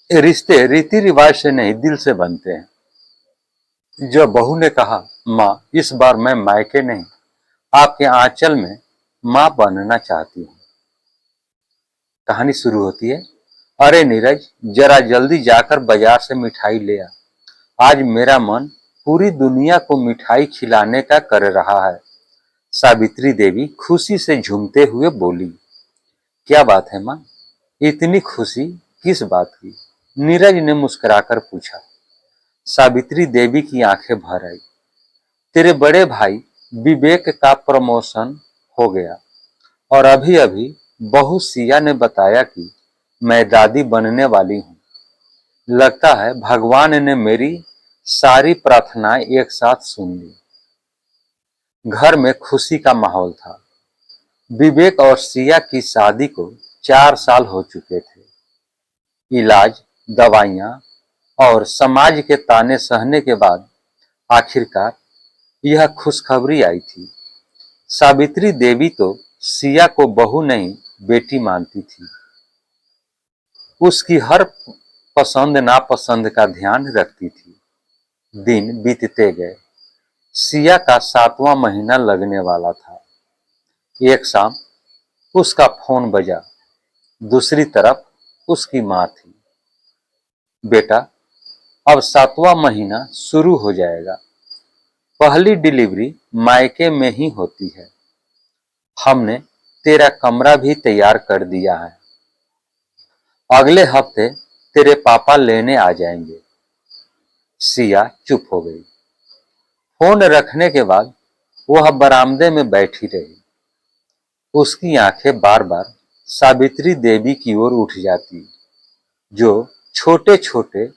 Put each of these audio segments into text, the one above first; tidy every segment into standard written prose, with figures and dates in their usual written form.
रिश्ते रीति रिवाज से नहीं दिल से बनते हैं। जब बहू ने कहा, माँ इस बार मैं मायके नहीं आपके आंचल में माँ बनना चाहती हूँ। कहानी शुरू होती है, अरे नीरज जरा जल्दी जाकर बाजार से मिठाई ले आ। आज मेरा मन पूरी दुनिया को मिठाई खिलाने का कर रहा है। सावित्री देवी खुशी से झूमते हुए बोली, क्या बात है माँ, इतनी खुशी किस बात की? नीरज ने मुस्कुराकर पूछा। सावित्री देवी की आंखें भर आई। तेरे बड़े भाई विवेक का प्रमोशन हो गया और अभी अभी बहू सिया ने बताया कि मैं दादी बनने वाली हूँ। लगता है भगवान ने मेरी सारी प्रार्थनाएं एक साथ सुन ली। घर में खुशी का माहौल था। विवेक और सिया की शादी को 4 साल हो चुके थे। इलाज, दवाइयां और समाज के ताने सहने के बाद आखिरकार यह खुशखबरी आई थी। सावित्री देवी तो सिया को बहू नहीं बेटी मानती थी। उसकी हर पसंद नापसंद का ध्यान रखती थी। दिन बीतते गए। सिया का 7वां महीना लगने वाला था। एक शाम उसका फोन बजा। दूसरी तरफ उसकी माँ थी। बेटा, अब 7वां महीना शुरू हो जाएगा। पहली डिलीवरी मायके में ही होती है। हमने तेरा कमरा भी तैयार कर दिया है। अगले हफ्ते तेरे पापा लेने आ जाएंगे। सिया चुप हो गई। फोन रखने के बाद वह बरामदे में बैठी रही। उसकी आंखें बार बार सावित्री देवी की ओर उठ जाती, जो छोटे छोटे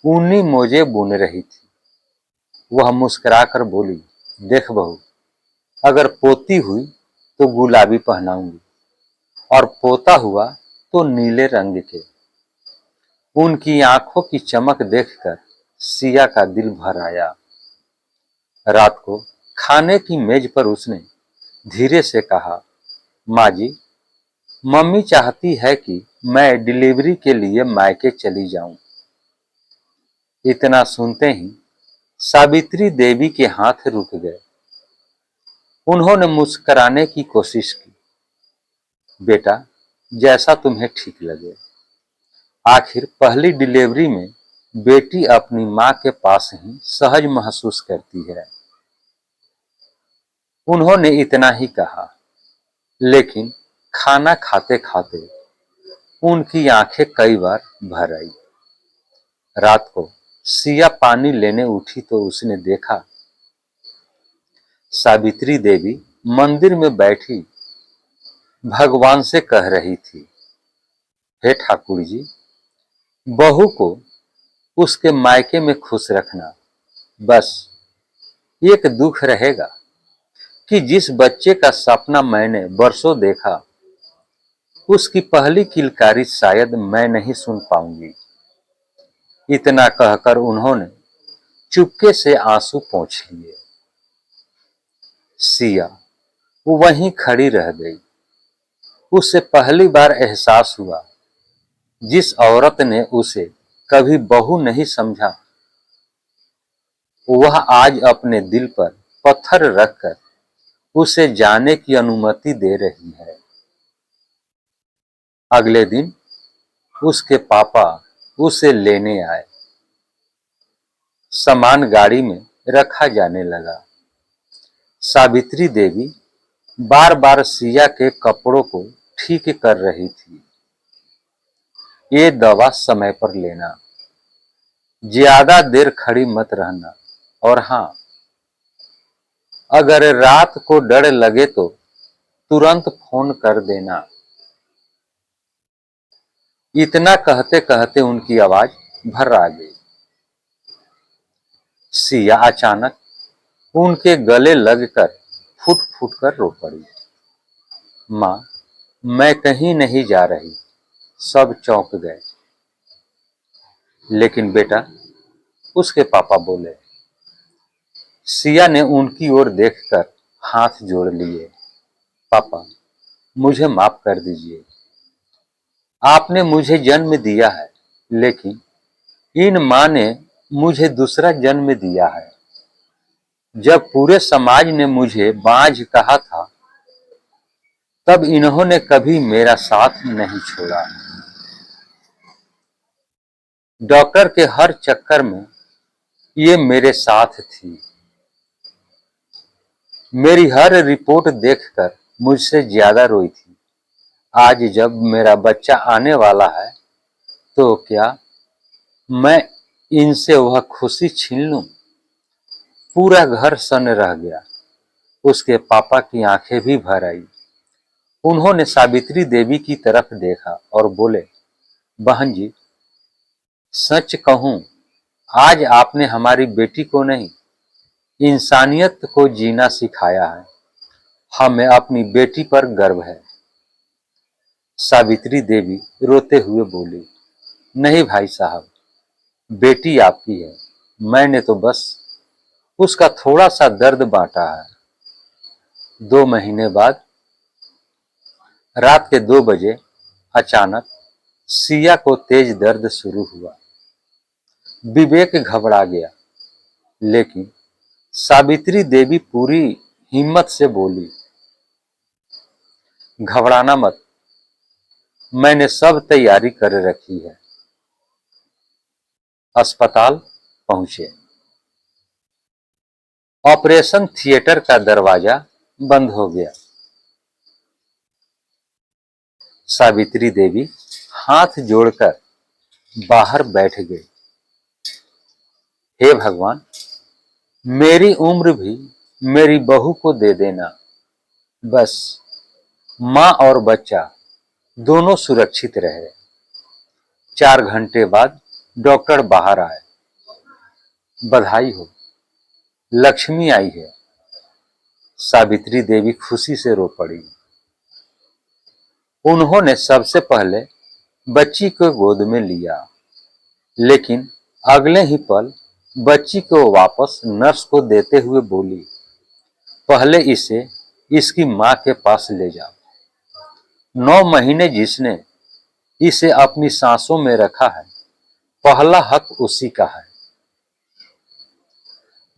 ऊनी मोजे बुन रही थी। वह मुस्कुराकर बोली, देख बहू, अगर पोती हुई तो गुलाबी पहनाऊंगी और पोता हुआ तो नीले रंग के। उनकी आंखों की चमक देखकर सिया का दिल भर आया। रात को खाने की मेज पर उसने धीरे से कहा, माँ जी, मम्मी चाहती है कि मैं डिलीवरी के लिए मायके चली जाऊं। इतना सुनते ही सावित्री देवी के हाथ रुक गए। उन्होंने मुस्कुराने की कोशिश की। बेटा, जैसा तुम्हें ठीक लगे। आखिर पहली डिलीवरी में बेटी अपनी मां के पास ही सहज महसूस करती है। उन्होंने इतना ही कहा, लेकिन खाना खाते खाते उनकी आंखें कई बार भर आई। रात को सिया पानी लेने उठी तो उसने देखा सावित्री देवी मंदिर में बैठी भगवान से कह रही थी, हे ठाकुर जी, बहू को उसके मायके में खुश रखना। बस एक दुख रहेगा कि जिस बच्चे का सपना मैंने बरसों देखा, उसकी पहली किलकारी शायद मैं नहीं सुन पाऊंगी। इतना कहकर उन्होंने चुपके से आंसू पोंछ लिए। सिया वहीं खड़ी रह गई। उसे पहली बार एहसास हुआ, जिस औरत ने उसे कभी बहू नहीं समझा, वह आज अपने दिल पर पत्थर रखकर उसे जाने की अनुमति दे रही है। अगले दिन उसके पापा उसे लेने आए। सामान गाड़ी में रखा जाने लगा। सावित्री देवी बार बार सिया के कपड़ों को ठीक कर रही थी। ये दवा समय पर लेना, ज्यादा देर खड़ी मत रहना, और हाँ, अगर रात को डर लगे तो तुरंत फोन कर देना। इतना कहते कहते उनकी आवाज भर आ गई। सिया अचानक उनके गले लगकर फुट फुट कर रो पड़ी। माँ, मैं कहीं नहीं जा रही। सब चौंक गए। लेकिन बेटा, उसके पापा बोले। सिया ने उनकी ओर देखकर हाथ जोड़ लिए। पापा, मुझे माफ कर दीजिए। आपने मुझे जन्म दिया है, लेकिन इन माँ ने मुझे दूसरा जन्म दिया है। जब पूरे समाज ने मुझे बांझ कहा था, तब इन्होंने कभी मेरा साथ नहीं छोड़ा। डॉक्टर के हर चक्कर में ये मेरे साथ थी। मेरी हर रिपोर्ट देखकर मुझसे ज्यादा रोई थी। आज जब मेरा बच्चा आने वाला है, तो क्या मैं इनसे वह खुशी छीन लूं? पूरा घर सन्न रह गया। उसके पापा की आंखें भी भर आई। उन्होंने सावित्री देवी की तरफ देखा और बोले, बहन जी, सच कहूं, आज आपने हमारी बेटी को नहीं, इंसानियत को जीना सिखाया है। हमें अपनी बेटी पर गर्व है। सावित्री देवी रोते हुए बोली, नहीं भाई साहब, बेटी आपकी है। मैंने तो बस उसका थोड़ा सा दर्द बांटा है। 2 महीने बाद रात के 2 बजे अचानक सिया को तेज दर्द शुरू हुआ। विवेक घबरा गया, लेकिन सावित्री देवी पूरी हिम्मत से बोली, घबराना मत, मैंने सब तैयारी कर रखी है। अस्पताल पहुंचे। ऑपरेशन थिएटर का दरवाजा बंद हो गया। सावित्री देवी हाथ जोड़कर बाहर बैठ गई। हे भगवान, मेरी उम्र भी मेरी बहू को दे देना। बस माँ और बच्चा दोनों सुरक्षित रहे। 4 घंटे बाद डॉक्टर बाहर आए। बधाई हो, लक्ष्मी आई है। सावित्री देवी खुशी से रो पड़ी। उन्होंने सबसे पहले बच्ची को गोद में लिया, लेकिन अगले ही पल बच्ची को वापस नर्स को देते हुए बोली, पहले इसे इसकी मां के पास ले जाओ। 9 महीने जिसने इसे अपनी सांसों में रखा है, पहला हक उसी का है।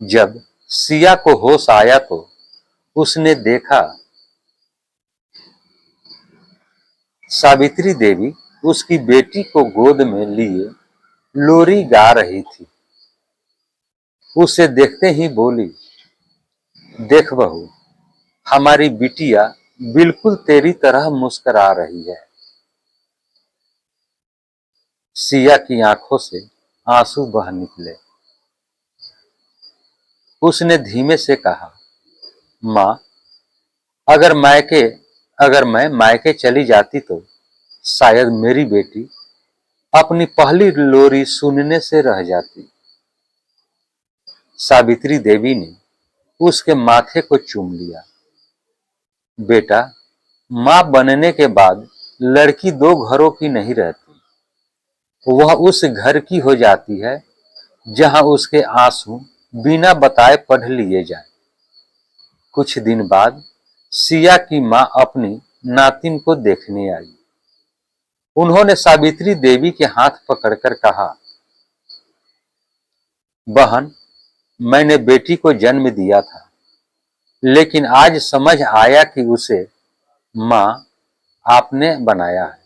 जब सिया को होश आया तो उसने देखा सावित्री देवी उसकी बेटी को गोद में लिए लोरी गा रही थी। उसे देखते ही बोली, देख बहू, हमारी बिटिया बिल्कुल तेरी तरह मुस्कुरा रही है। सिया की आंखों से आंसू बह निकले। उसने धीमे से कहा, मां, अगर मैं मायके चली जाती तो शायद मेरी बेटी अपनी पहली लोरी सुनने से रह जाती। सावित्री देवी ने उसके माथे को चूम लिया। बेटा, मां बनने के बाद लड़की 2 घरों की नहीं रहती। वह उस घर की हो जाती है जहां उसके आंसू बिना बताए पढ़ लिए जाए। कुछ दिन बाद सिया की मां अपनी नातिन को देखने आई। उन्होंने सावित्री देवी के हाथ पकड़कर कहा, बहन, मैंने बेटी को जन्म दिया था, लेकिन आज समझ आया कि उसे मां आपने बनाया है।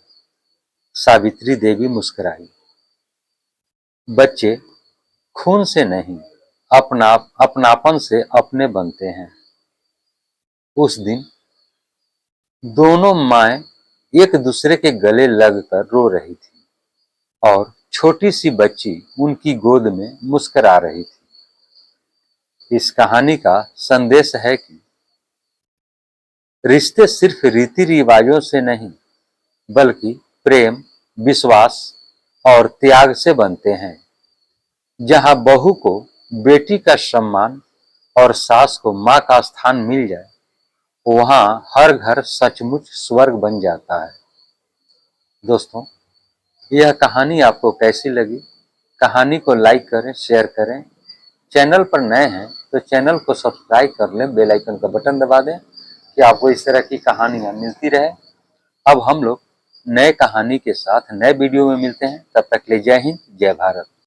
सावित्री देवी मुस्कुराई। बच्चे खून से नहीं, अपनापन से अपने बनते हैं। उस दिन दोनों माएं एक दूसरे के गले लगकर रो रही थी और छोटी सी बच्ची उनकी गोद में मुस्कुरा रही थी। इस कहानी का संदेश है कि रिश्ते सिर्फ रीति रिवाजों से नहीं, बल्कि प्रेम, विश्वास और त्याग से बनते हैं। जहां बहू को बेटी का सम्मान और सास को मां का स्थान मिल जाए, वहां हर घर सचमुच स्वर्ग बन जाता है। दोस्तों, यह कहानी आपको कैसी लगी? कहानी को लाइक करें, शेयर करें। चैनल पर नए हैं तो चैनल को सब्सक्राइब कर लें, बेल आइकन का बटन दबा दें कि आपको इस तरह की कहानियां मिलती रहे। अब हम लोग नए कहानी के साथ नए वीडियो में मिलते हैं। तब तक के लिए जय हिंद, जय भारत।